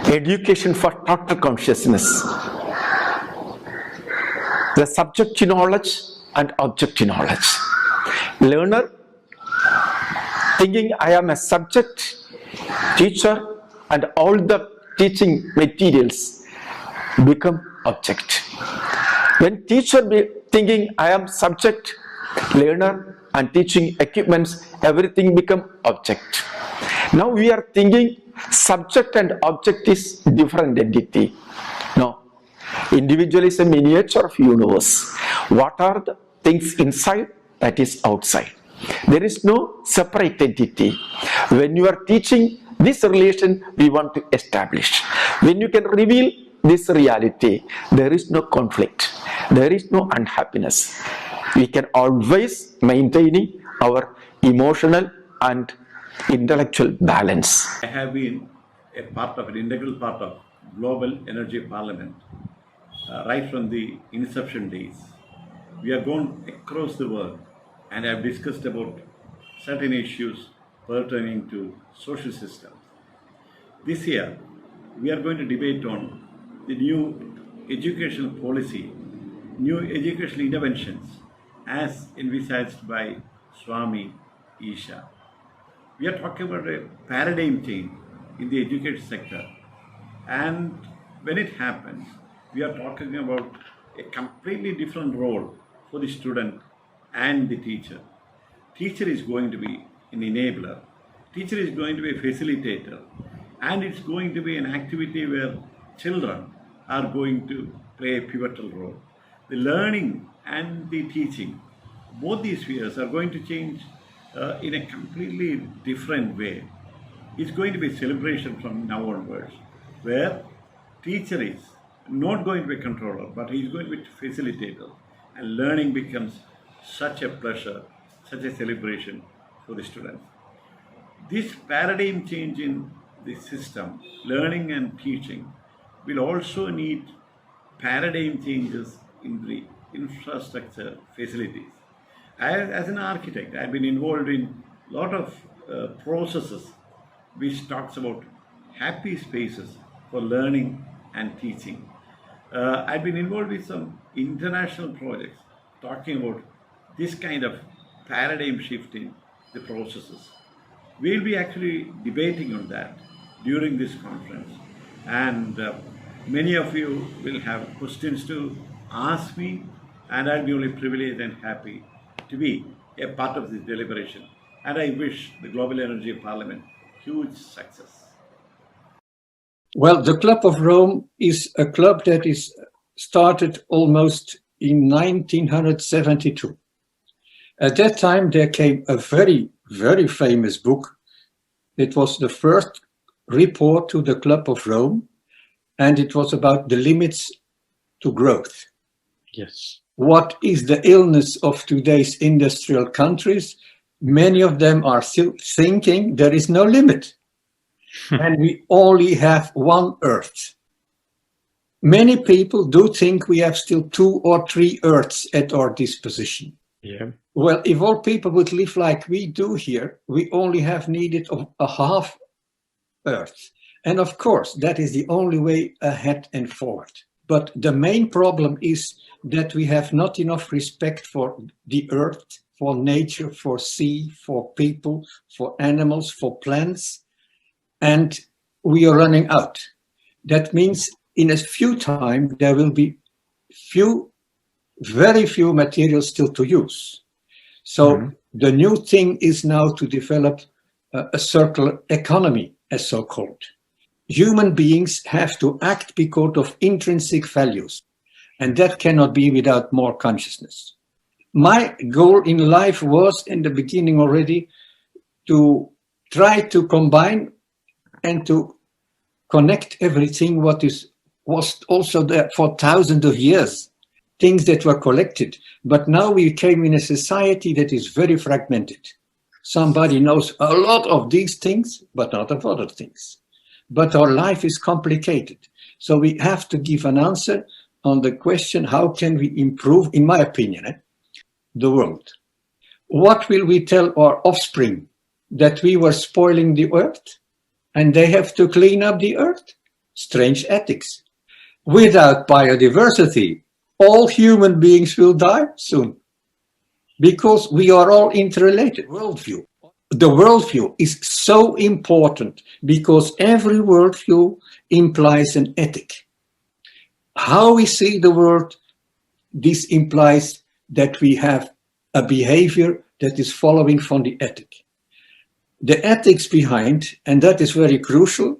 education for total consciousness, the subjective knowledge and objective knowledge. Learner thinking I am a subject, teacher, and all the teaching materials become object. When teacher be thinking I am subject, learner and teaching equipments, everything become object. Now we are thinking subject and object is different entity. No, individual is a miniature of universe. What are the things inside? That is outside. There is no separate entity. When you are teaching this relation, we want to establish. When you can reveal this reality, there is no conflict, there is no unhappiness. We can always maintaining our emotional and intellectual balance. I have been a part of an integral part of Global Energy Parliament right from the inception days. We have gone across the world and have discussed about certain issues pertaining to social systems. This year, we are going to debate on the new educational policy, new educational interventions as envisaged by Swami Isha. We are talking about a paradigm change in the education sector, and when it happens, we are talking about a completely different role for the student and the teacher. Teacher is going to be an enabler, teacher is going to be a facilitator, and it's going to be an activity where children are going to play a pivotal role. The learning and the teaching, both these spheres are going to change in a completely different way. It's going to be a celebration from now onwards, where teacher is not going to be a controller, but he's going to be a facilitator, and learning becomes such a pleasure, such a celebration for the students. This paradigm change in the system, learning and teaching, will also need paradigm changes in the infrastructure facilities. As an architect, I've been involved in a lot of processes which talks about happy spaces for learning and teaching. I've been involved with some international projects talking about this kind of paradigm shift in the processes. We'll be actually debating on that during this conference, and many of you will have questions to ask me, and I'll be only privileged and happy to be a part of this deliberation. And I wish the Global Energy Parliament huge success. Well, the Club of Rome is a club that is started almost in 1972. At that time, there came a very, very famous book. It was the first report to the Club of Rome, and it was about the limits to growth. Yes. What is the illness of today's industrial countries? Many of them are still thinking there is no limit. And we only have one Earth. Many people do think we have still 2 or 3 Earths at our disposition. Yeah. Well, if all people would live like we do here, we only have needed of a half Earth. And of course, that is the only way ahead and forward. But the main problem is that we have not enough respect for the Earth, for nature, for sea, for people, for animals, for plants. And we are running out. That means in a few time, there will be very few materials still to use. So the new thing is now to develop a circular economy, as so-called. Human beings have to act because of intrinsic values, and that cannot be without more consciousness. My goal in life was, in the beginning already, to try to combine and to connect everything what was also there for thousands of years, things that were collected. But now we came in a society that is very fragmented. Somebody knows a lot of these things, but not of other things. But our life is complicated. So we have to give an answer on the question, how can we improve, in my opinion, the world? What will we tell our offspring? That we were spoiling the earth and they have to clean up the earth? strange ethics. Without biodiversity, all human beings will die soon, because we are all interrelated. Worldview. The worldview is so important because every worldview implies an ethic. How we see the world, this implies that we have a behavior that is following from the ethic. The ethics behind, and that is very crucial,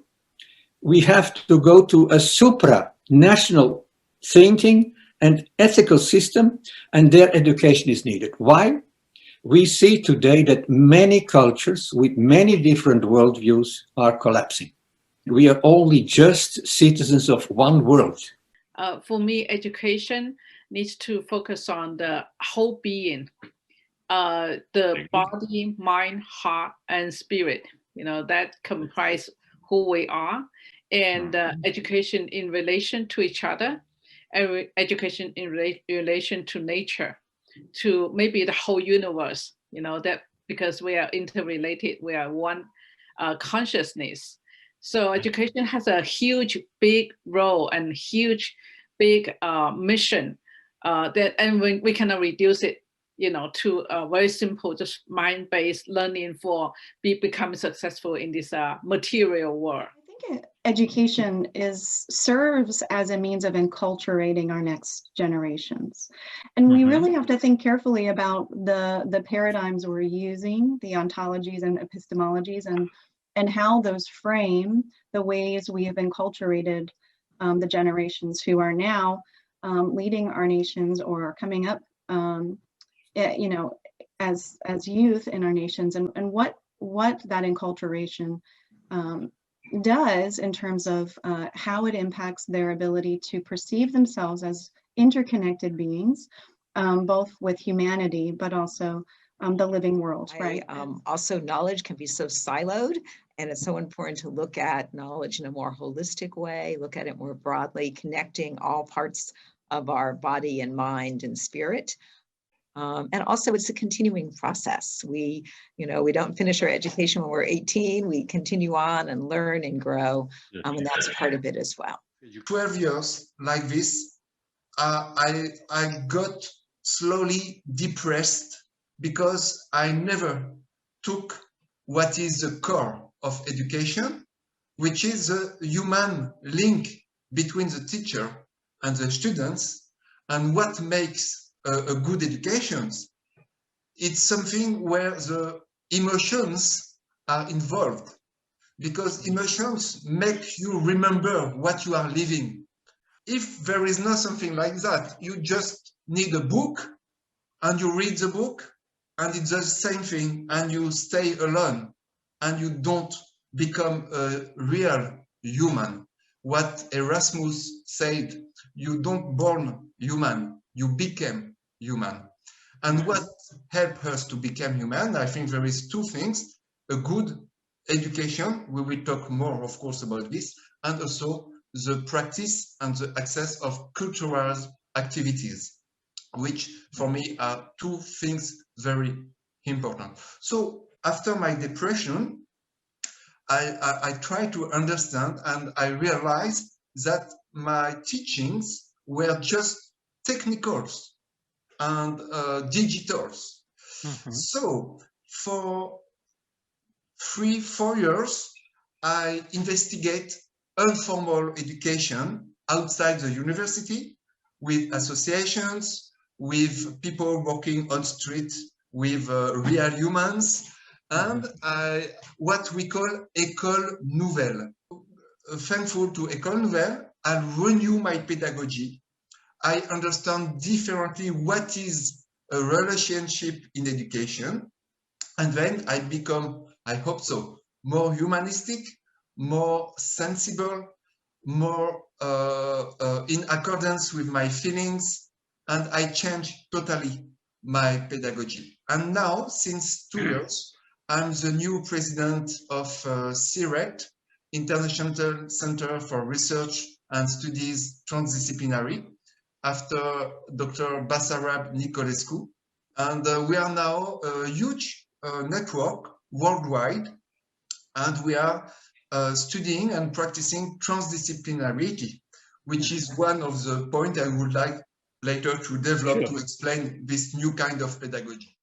we have to go to a supranational thinking and ethical system, and their education is needed. Why? We see today that many cultures with many different worldviews are collapsing. We are only just citizens of one world. For me, education needs to focus on the whole being, the body, mind, heart, and spirit. That comprise who we are, and education in relation to each other, and education in relation to nature, to maybe the whole universe. That because we are interrelated, we are one consciousness. So education has a huge, big role and huge, big mission. And we cannot reduce it, to a very simple, just mind-based learning for becoming successful in this material world. I think education serves as a means of enculturating our next generations. And we really have to think carefully about the paradigms we're using, the ontologies and epistemologies, and how those frame the ways we have enculturated the generations who are now leading our nations or are coming up, as youth in our nations, and what that enculturation does in terms of how it impacts their ability to perceive themselves as interconnected beings, both with humanity, but also the living world, right? Also, knowledge can be so siloed, and it's so important to look at knowledge in a more holistic way, look at it more broadly, connecting all parts of our body and mind and spirit. And also it's a continuing process. We don't finish our education when we're 18, we continue on and learn and grow, and that's part of it as well. 12 years like this, I got slowly depressed because I never took what is the core of education, which is the human link between the teacher and the students, and what makes a good education. It's something where the emotions are involved, because emotions make you remember what you are living. If there is not something like that, you just need a book and you read the book and it's the same thing, and you stay alone and you don't become a real human. What Erasmus said, you don't born human, you became human. And what helped us to become human, I think there is two things: a good education, we will talk more of course about this, and also the practice and the access of cultural activities, which for me are two things very important. So after my depression, I tried to understand, and I realized that my teachings were just technicals and digitals. So for 3-4 years, I investigate informal education outside the university, with associations, with people working on street, with real humans, and what we call École Nouvelle. Thankful to École Nouvelle, I renew my pedagogy. I understand differently what is a relationship in education, and then I become, I hope so, more humanistic, more sensible, more in accordance with my feelings, and I change totally my pedagogy. And now, since 2 years, I'm the new president of CIRET, International Center for Research and Studies Transdisciplinary, after Dr. Basarab Nicolescu. And we are now a huge network worldwide, and we are studying and practicing transdisciplinarity, which is one of the points I would like later to develop to explain this new kind of pedagogy.